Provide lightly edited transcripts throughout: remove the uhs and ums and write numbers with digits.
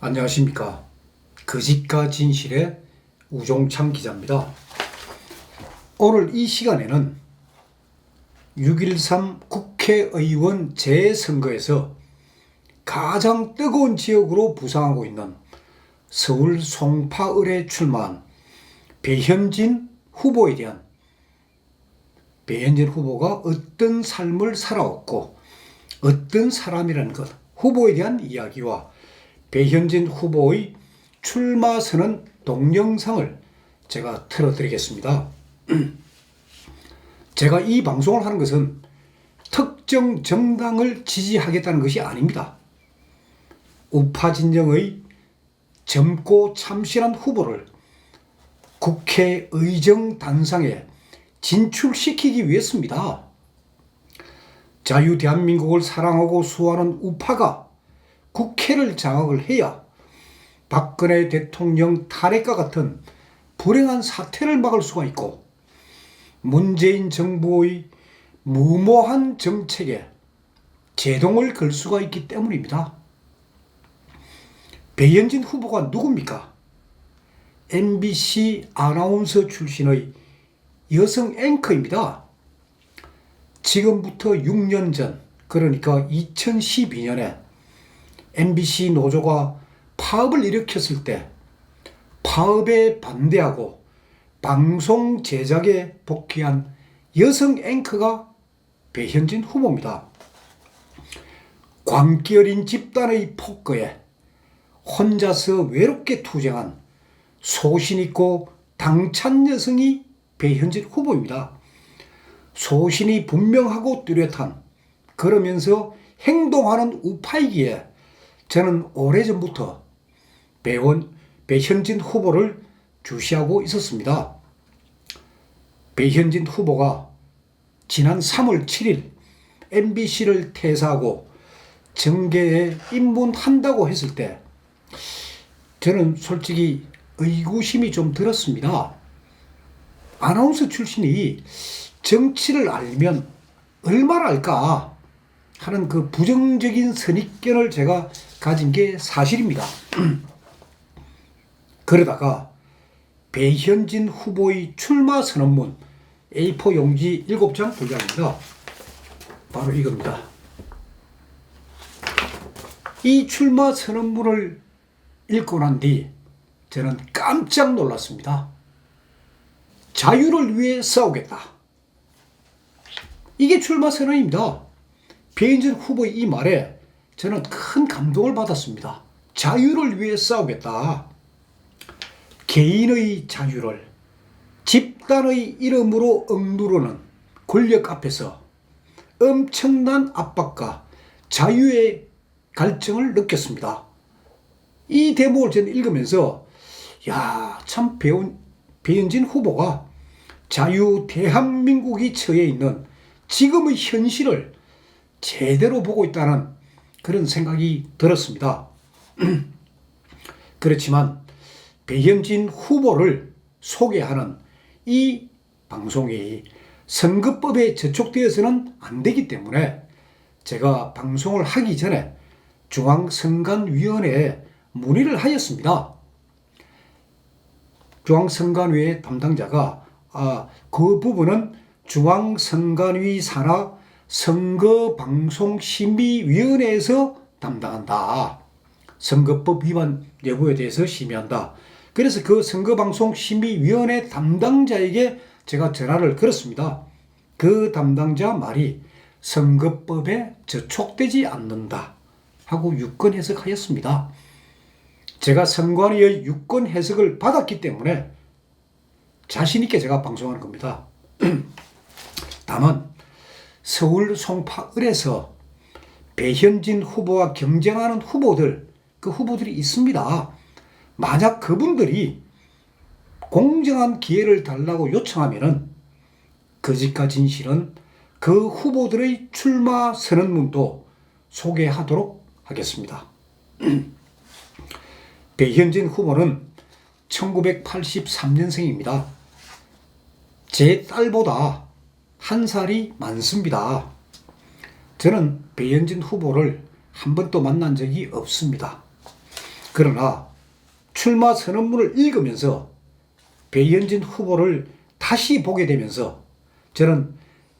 안녕하십니까. 거짓과 진실의 우종창 기자입니다. 오늘 이 시간에는 6.13 국회의원 재선거에서 가장 뜨거운 지역으로 부상하고 있는 서울 송파을에 출마한 배현진 후보에 대한 배현진 후보가 어떤 삶을 살아왔고 어떤 사람이라는 것, 후보에 대한 이야기와 배현진 후보의 출마 선언 동영상을 제가 틀어드리겠습니다. 제가 이 방송을 하는 것은 특정 정당을 지지하겠다는 것이 아닙니다. 우파 진영의 젊고 참신한 후보를 국회의정 단상에 진출시키기 위해서입니다. 자유 대한민국을 사랑하고 수호하는 우파가 국회를 장악을 해야 박근혜 대통령 탄핵과 같은 불행한 사태를 막을 수가 있고 문재인 정부의 무모한 정책에 제동을 걸 수가 있기 때문입니다. 배현진 후보가 누굽니까? MBC 아나운서 출신의 여성 앵커입니다. 지금부터 6년 전, 그러니까 2012년에 MBC 노조가 파업을 일으켰을 때 파업에 반대하고 방송 제작에 복귀한 여성 앵커가 배현진 후보입니다. 광기 어린 집단의 폭거에 혼자서 외롭게 투쟁한 소신 있고 당찬 여성이 배현진 후보입니다. 소신이 분명하고 뚜렷한, 그러면서 행동하는 우파이기에 저는 오래전부터 배현진 후보를 주시하고 있었습니다. 배현진 후보가 지난 3월 7일 MBC를 퇴사하고 정계에 입문한다고 했을 때 저는 솔직히 의구심이 좀 들었습니다. 아나운서 출신이 정치를 알면 얼마나 알까 하는 그 부정적인 선입견을 제가 가진 게 사실입니다. 그러다가 배현진 후보의 출마 선언문 A4 용지 7장 분량입니다. 바로 이겁니다. 이 출마 선언문을 읽고 난 뒤 저는 깜짝 놀랐습니다. 자유를 위해 싸우겠다. 이게 출마 선언입니다. 배현진 후보의 이 말에 저는 큰 감동을 받았습니다. 자유를 위해 싸우겠다. 개인의 자유를 집단의 이름으로 억누르는 권력 앞에서 엄청난 압박과 자유의 갈증을 느꼈습니다. 이 대목을 저는 읽으면서 참 배현진 후보가 자유 대한민국이 처해 있는 지금의 현실을 제대로 보고 있다는 그런 생각이 들었습니다. 그렇지만 배현진 후보를 소개하는 이 방송이 선거법에 저촉되어서는 안 되기 때문에 제가 방송을 하기 전에 중앙선관위원회에 문의를 하였습니다. 중앙선관위의 담당자가 그 부분은 중앙선관위 산하 선거방송심의위원회에서 담당한다. 선거법 위반 여부에 대해서 심의한다. 그래서 그 선거방송심의위원회 담당자에게 제가 전화를 걸었습니다. 그 담당자 말이 선거법에 저촉되지 않는다 하고 유권 해석하였습니다. 제가 선관위의 유권 해석을 받았기 때문에 자신 있게 제가 방송하는 겁니다. 다만 서울 송파을에서 배현진 후보와 경쟁하는 그 후보들이 있습니다. 만약 그분들이 공정한 기회를 달라고 요청하면은 거짓과 진실은 그 후보들의 출마 선언문도 소개하도록 하겠습니다. 배현진 후보는 1983년생입니다. 제 딸보다 한 살이 많습니다. 저는 배현진 후보를 한 번도 만난 적이 없습니다. 그러나 출마 선언문을 읽으면서 배현진 후보를 다시 보게 되면서 저는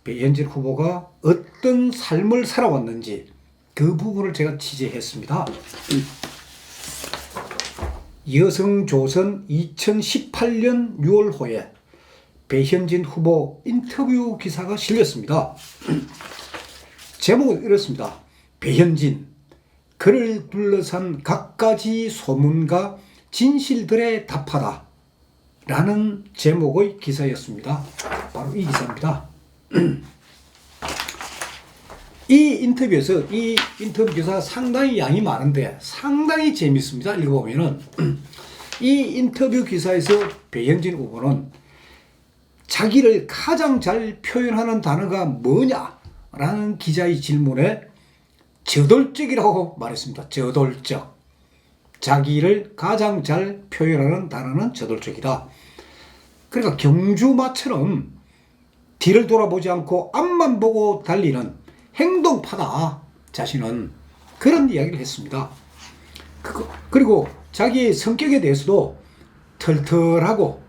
배현진 후보가 어떤 삶을 살아왔는지 그 부분을 제가 취재했습니다. 여성조선 2018년 6월호에 배현진 후보 인터뷰 기사가 실렸습니다. 제목은 이렇습니다. 배현진, 그를 둘러싼 갖가지 소문과 진실들에 답하다 라는 제목의 기사였습니다. 바로 이 기사입니다. 이 인터뷰 기사가 상당히 양이 많은데 상당히 재밌습니다. 읽어보면은 이 인터뷰 기사에서 배현진 후보는 자기를 가장 잘 표현하는 단어가 뭐냐라는 기자의 질문에 저돌적이라고 말했습니다. 저돌적. 자기를 가장 잘 표현하는 단어는 저돌적이다. 그러니까 경주마처럼 뒤를 돌아보지 않고 앞만 보고 달리는 행동파다. 자신은 그런 이야기를 했습니다. 그리고 자기의 성격에 대해서도 털털하고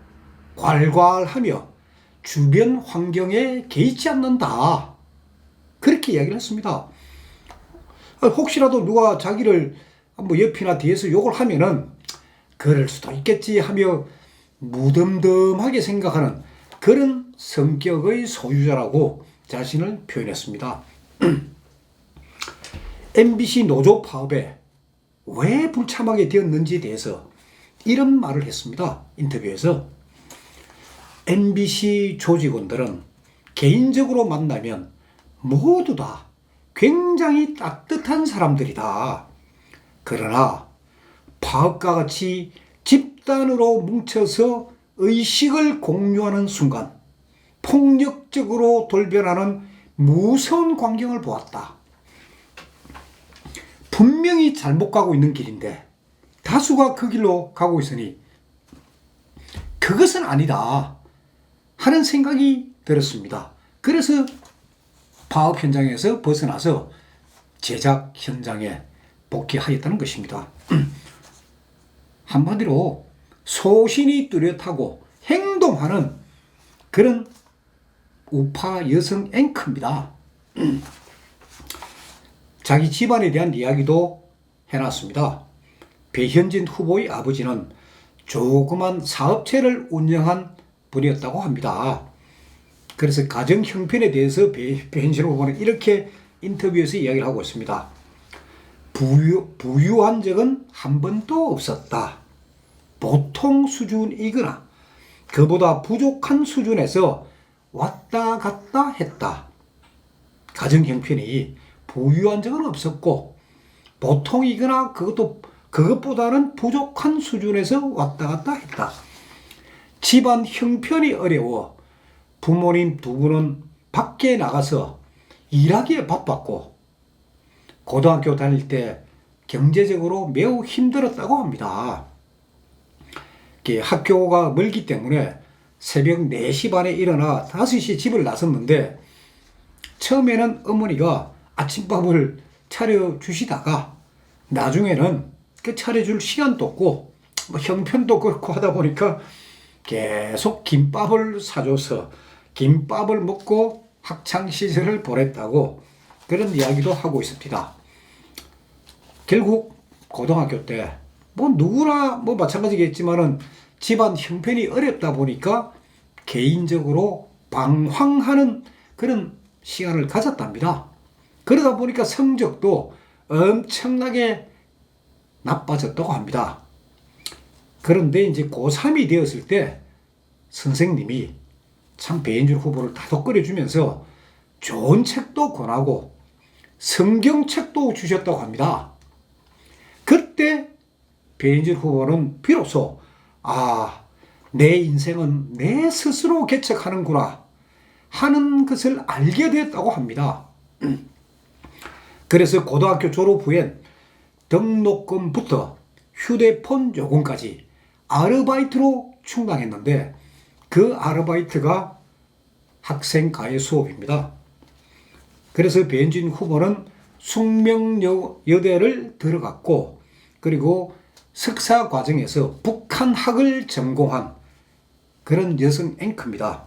괄괄하며 주변 환경에 개의치 않는다. 그렇게 이야기를 했습니다. 혹시라도 누가 자기를 뭐 옆이나 뒤에서 욕을 하면은 그럴 수도 있겠지 하며 무덤덤하게 생각하는 그런 성격의 소유자라고 자신을 표현했습니다. MBC 노조 파업에 왜 불참하게 되었는지에 대해서 이런 말을 했습니다. 인터뷰에서 MBC 조직원들은 개인적으로 만나면 모두 다 굉장히 따뜻한 사람들이다. 그러나 파업과 같이 집단으로 뭉쳐서 의식을 공유하는 순간 폭력적으로 돌변하는 무서운 광경을 보았다. 분명히 잘못 가고 있는 길인데 다수가 그 길로 가고 있으니 그것은 아니다 하는 생각이 들었습니다. 그래서 파업 현장에서 벗어나서 제작 현장에 복귀하였다는 것입니다. 한마디로 소신이 뚜렷하고 행동하는 그런 우파 여성 앵커입니다. 자기 집안에 대한 이야기도 해놨습니다. 배현진 후보의 아버지는 조그만 사업체를 운영한 분이었다고 합니다. 그래서 가정 형편에 대해서 배현진 후보는 이렇게 인터뷰에서 이야기를 하고 있습니다. 부유한 적은 한 번도 없었다. 보통 수준이거나 그보다 부족한 수준에서 왔다 갔다 했다. 가정 형편이 부유한 적은 없었고 보통이거나 그것보다는 부족한 수준에서 왔다 갔다 했다. 집안 형편이 어려워 부모님 두 분은 밖에 나가서 일하기에 바빴고 고등학교 다닐 때 경제적으로 매우 힘들었다고 합니다. 학교가 멀기 때문에 새벽 4시 반에 일어나 5시 집을 나섰는데 처음에는 어머니가 아침밥을 차려주시다가 나중에는 그 차려줄 시간도 없고 뭐 형편도 그렇고 하다 보니까 계속 김밥을 사줘서 김밥을 먹고 학창시절을 보냈다고 그런 이야기도 하고 있습니다. 결국 고등학교 때 뭐 누구나 뭐 마찬가지겠지만은 집안 형편이 어렵다 보니까 개인적으로 방황하는 그런 시간을 가졌답니다. 그러다 보니까 성적도 엄청나게 나빠졌다고 합니다. 그런데 이제 고3이 되었을 때 선생님이 참 배현진 후보를 다독거려 주면서 좋은 책도 권하고 성경책도 주셨다고 합니다. 그때 배현진 후보는 비로소 내 인생은 내 스스로 개척하는구나 하는 것을 알게 되었다고 합니다. 그래서 고등학교 졸업 후엔 등록금부터 휴대폰 요금까지 아르바이트로 충당했는데 그 아르바이트가 학생가의 수업입니다. 그래서 배현진 후보는 숙명여대를 들어갔고 그리고 석사 과정에서 북한학을 전공한 그런 여성 앵커입니다.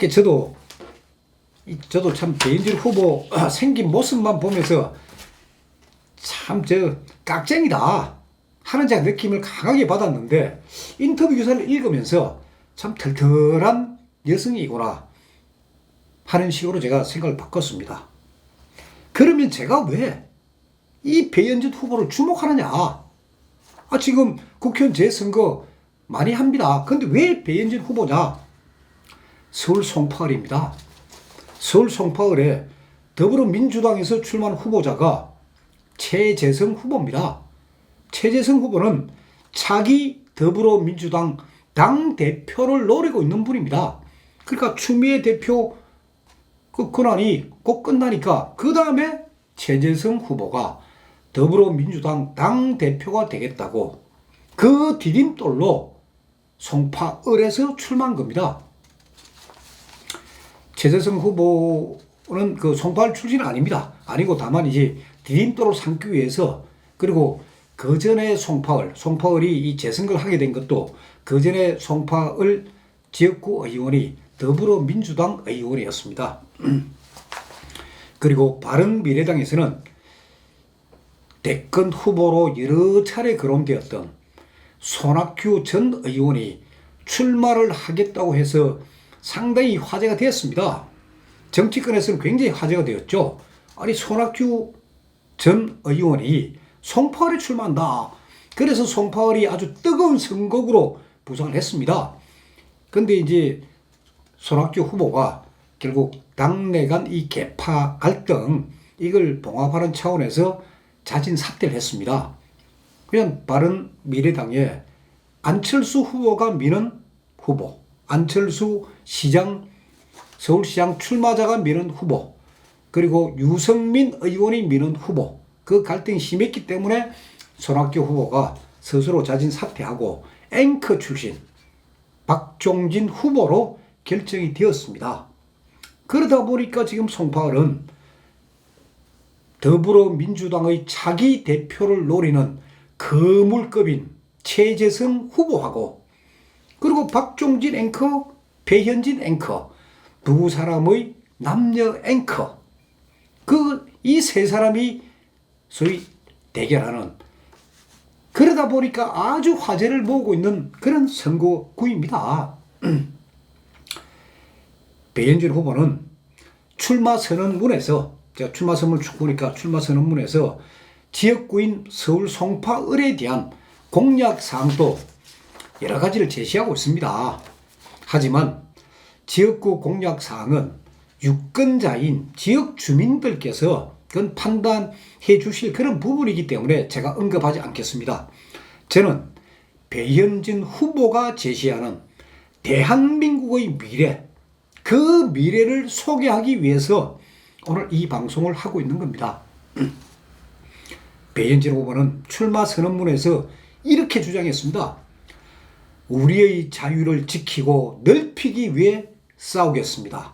저도 참 배현진 후보 생긴 모습만 보면서 참 깍쟁이다 하는 느낌을 강하게 받았는데, 인터뷰 기사를 읽으면서 참 털털한 여성이구나 하는 식으로 제가 생각을 바꿨습니다. 그러면 제가 왜 이 배현진 후보를 주목하느냐? 지금 국회의원 재선거 많이 합니다. 근데 왜 배현진 후보냐? 서울 송파을입니다. 서울 송파을에 더불어민주당에서 출마한 후보자가 최재성 후보입니다. 최재성 후보는 차기 더불어민주당 당대표를 노리고 있는 분입니다. 그러니까 추미애 대표 그 권한이 곧 끝나니까 그 다음에 최재성 후보가 더불어민주당 당대표가 되겠다고 그 디딤돌로 송파을에서 출마한 겁니다. 최재성 후보는 그 송파을 출신은 아닙니다. 아니고 다만 이제 디딤돌을 삼기 위해서, 그리고 그 전에 송파을이 이 재선거를 하게 된 것도 그 전에 송파을 지역구 의원이 더불어민주당 의원이었습니다. 그리고 바른미래당에서는 대권 후보로 여러 차례 거론되었던 손학규 전 의원이 출마를 하겠다고 해서 상당히 화제가 되었습니다. 정치권에서는 굉장히 화제가 되었죠. 아니, 손학규 전 의원이 송파을에 출마한다. 그래서 송파을이 아주 뜨거운 선거구로 부상을 했습니다. 근데 이제 손학규 후보가 결국 당내 간 이 계파 갈등, 이걸 봉합하는 차원에서 자진 사퇴를 했습니다. 그냥 바른미래당에 안철수 후보가 미는 후보, 안철수 서울시장 출마자가 미는 후보, 그리고 유승민 의원이 미는 후보, 그 갈등이 심했기 때문에 손학규 후보가 스스로 자진 사퇴하고 앵커 출신 박종진 후보로 결정이 되었습니다. 그러다 보니까 지금 송파을은 더불어민주당의 차기 대표를 노리는 거물급인 최재성 후보하고, 그리고 박종진 앵커, 배현진 앵커, 두 사람의 남녀 앵커, 이 세 사람이 소위 대결하는, 그러다 보니까 아주 화제를 모으고 있는 그런 선거구입니다. 배현진 후보는 출마 선언문에서, 제가 출마 선언문을 쭉 보니까 출마 선언문에서 지역구인 서울 송파을에 대한 공약 사항도 여러 가지를 제시하고 있습니다. 하지만 지역구 공약 사항은 유권자인 지역 주민들께서 그건 판단해 주실 그런 부분이기 때문에 제가 언급하지 않겠습니다. 저는 배현진 후보가 제시하는 대한민국의 미래, 그 미래를 소개하기 위해서 오늘 이 방송을 하고 있는 겁니다. 배현진 후보는 출마 선언문에서 이렇게 주장했습니다. 우리의 자유를 지키고 넓히기 위해 싸우겠습니다.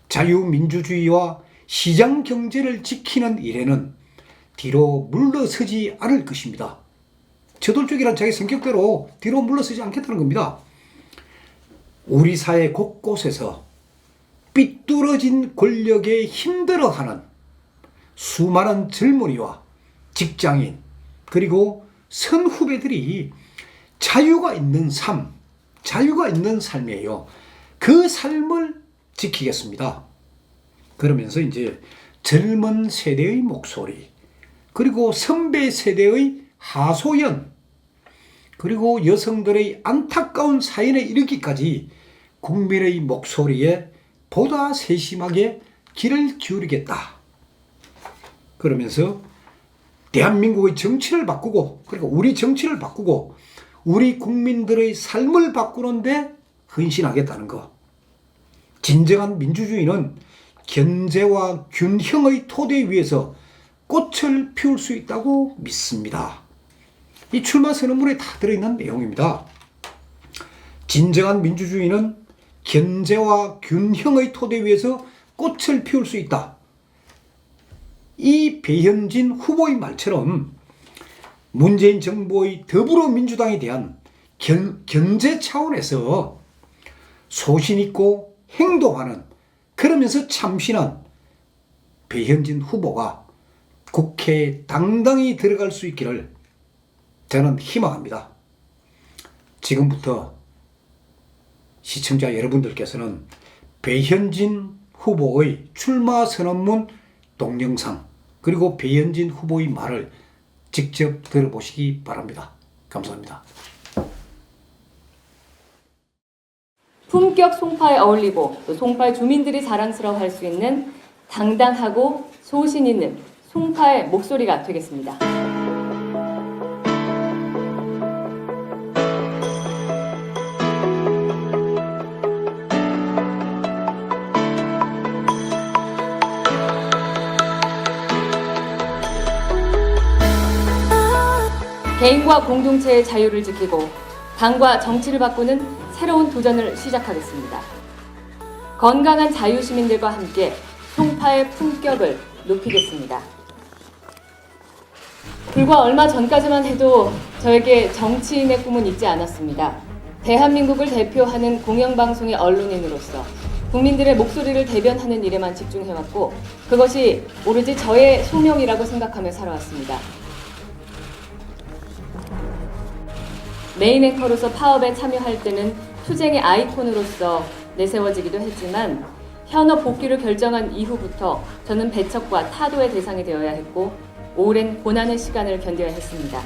자유민주주의와 시장 경제를 지키는 일에는 뒤로 물러서지 않을 것입니다. 저돌적이란 자기 성격대로 뒤로 물러서지 않겠다는 겁니다. 우리 사회 곳곳에서 삐뚤어진 권력에 힘들어하는 수많은 젊은이와 직장인, 그리고 선후배들이 자유가 있는 삶이에요. 그 삶을 지키겠습니다. 그러면서 이제 젊은 세대의 목소리, 그리고 선배 세대의 하소연, 그리고 여성들의 안타까운 사연에 이르기까지 국민의 목소리에 보다 세심하게 귀를 기울이겠다. 그러면서 대한민국의 정치를 바꾸고, 그리고 우리 정치를 바꾸고 우리 국민들의 삶을 바꾸는데 헌신하겠다는 것. 진정한 민주주의는 견제와 균형의 토대 위에서 꽃을 피울 수 있다고 믿습니다. 이 출마 선언문에 다 들어있는 내용입니다. 진정한 민주주의는 견제와 균형의 토대 위에서 꽃을 피울 수 있다. 이 배현진 후보의 말처럼 문재인 정부의 더불어민주당에 대한 견제 차원에서 소신 있고 행동하는, 그러면서 참신한 배현진 후보가 국회에 당당히 들어갈 수 있기를 저는 희망합니다. 지금부터 시청자 여러분들께서는 배현진 후보의 출마 선언문 동영상, 그리고 배현진 후보의 말을 직접 들어보시기 바랍니다. 감사합니다. 품격 송파에 어울리고 또 송파의 주민들이 자랑스러워할 수 있는 당당하고 소신 있는 송파의 목소리가 되겠습니다. 개인과 공동체의 자유를 지키고 당과 정치를 바꾸는 새로운 도전을 시작하겠습니다. 건강한 자유시민들과 함께 송파의 품격을 높이겠습니다. 불과 얼마 전까지만 해도 저에게 정치인의 꿈은 있지 않았습니다. 대한민국을 대표하는 공영방송의 언론인으로서 국민들의 목소리를 대변하는 일에만 집중해왔고, 그것이 오로지 저의 소명이라고 생각하며 살아왔습니다. 메인 앵커로서 파업에 참여할 때는 투쟁의 아이콘으로서 내세워지기도 했지만, 현업 복귀를 결정한 이후부터 저는 배척과 타도의 대상이 되어야 했고 오랜 고난의 시간을 견뎌야 했습니다.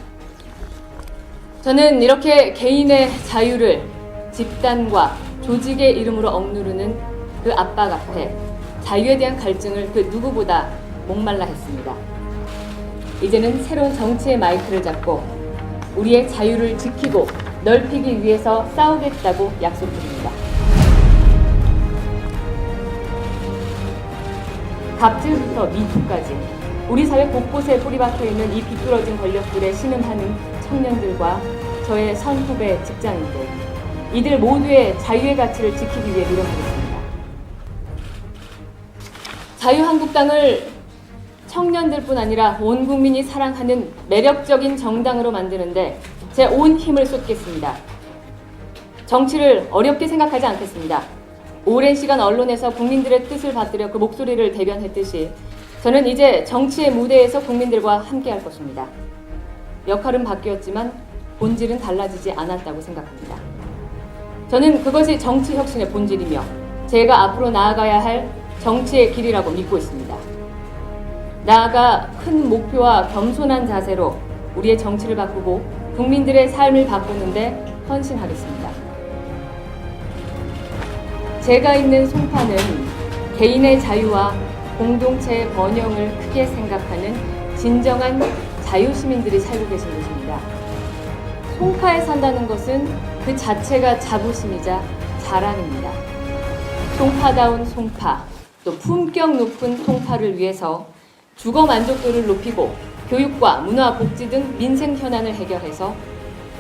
저는 이렇게 개인의 자유를 집단과 조직의 이름으로 억누르는 그 압박 앞에 자유에 대한 갈증을 그 누구보다 목말라 했습니다. 이제는 새로운 정치의 마이크를 잡고 우리의 자유를 지키고 넓히기 위해서 싸우겠다고 약속드립니다. 갑질부터 미투까지 우리 사회 곳곳에 뿌리박혀 있는 이 비뚤어진 권력들에 신음하는 청년들과 저의 선후배 직장인들, 이들 모두의 자유의 가치를 지키기 위해 노력하겠습니다. 자유한국당을 청년들뿐 아니라 온 국민이 사랑하는 매력적인 정당으로 만드는데 제 온 힘을 쏟겠습니다. 정치를 어렵게 생각하지 않겠습니다. 오랜 시간 언론에서 국민들의 뜻을 받들여 그 목소리를 대변했듯이 저는 이제 정치의 무대에서 국민들과 함께할 것입니다. 역할은 바뀌었지만 본질은 달라지지 않았다고 생각합니다. 저는 그것이 정치 혁신의 본질이며 제가 앞으로 나아가야 할 정치의 길이라고 믿고 있습니다. 나아가 큰 목표와 겸손한 자세로 우리의 정치를 바꾸고 국민들의 삶을 바꾸는데 헌신하겠습니다. 제가 있는 송파는 개인의 자유와 공동체의 번영을 크게 생각하는 진정한 자유시민들이 살고 계신 곳입니다. 송파에 산다는 것은 그 자체가 자부심이자 자랑입니다. 송파다운 송파, 또 품격 높은 송파를 위해서 주거 만족도를 높이고 교육과 문화, 복지 등 민생 현안을 해결해서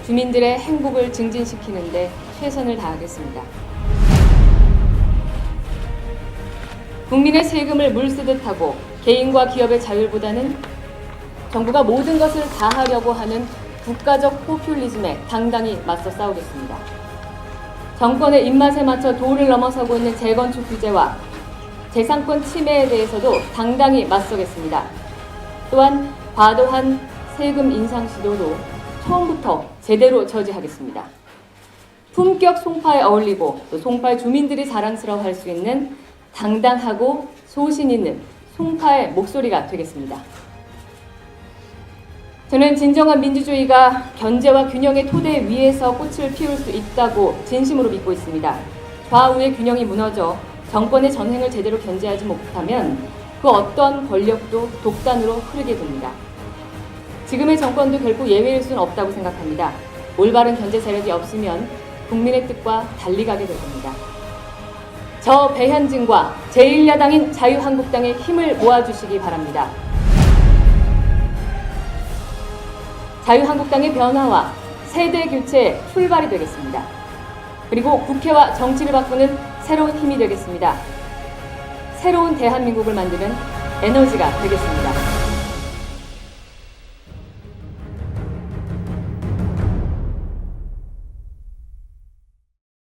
주민들의 행복을 증진시키는 데 최선을 다하겠습니다. 국민의 세금을 물 쓰듯 하고 개인과 기업의 자율보다는 정부가 모든 것을 다 하려고 하는 국가적 포퓰리즘에 당당히 맞서 싸우겠습니다. 정권의 입맛에 맞춰 도를 넘어서고 있는 재건축 규제와 재산권 침해에 대해서도 당당히 맞서겠습니다. 또한 과도한 세금 인상 시도도 처음부터 제대로 저지하겠습니다. 품격 송파에 어울리고 또 송파의 주민들이 자랑스러워할 수 있는 당당하고 소신 있는 송파의 목소리가 되겠습니다. 저는 진정한 민주주의가 견제와 균형의 토대 위에서 꽃을 피울 수 있다고 진심으로 믿고 있습니다. 좌우의 균형이 무너져 정권의 전횡을 제대로 견제하지 못하면 그 어떤 권력도 독단으로 흐르게 됩니다. 지금의 정권도 결코 예외일 수는 없다고 생각합니다. 올바른 견제 세력이 없으면 국민의 뜻과 달리 가게 될 겁니다. 저 배현진과 제1야당인 자유한국당의 힘을 모아주시기 바랍니다. 자유한국당의 변화와 세대 교체의 출발이 되겠습니다. 그리고 국회와 정치를 바꾸는 새로운 힘이 되겠습니다. 새로운 대한민국을 만드는 에너지가 되겠습니다.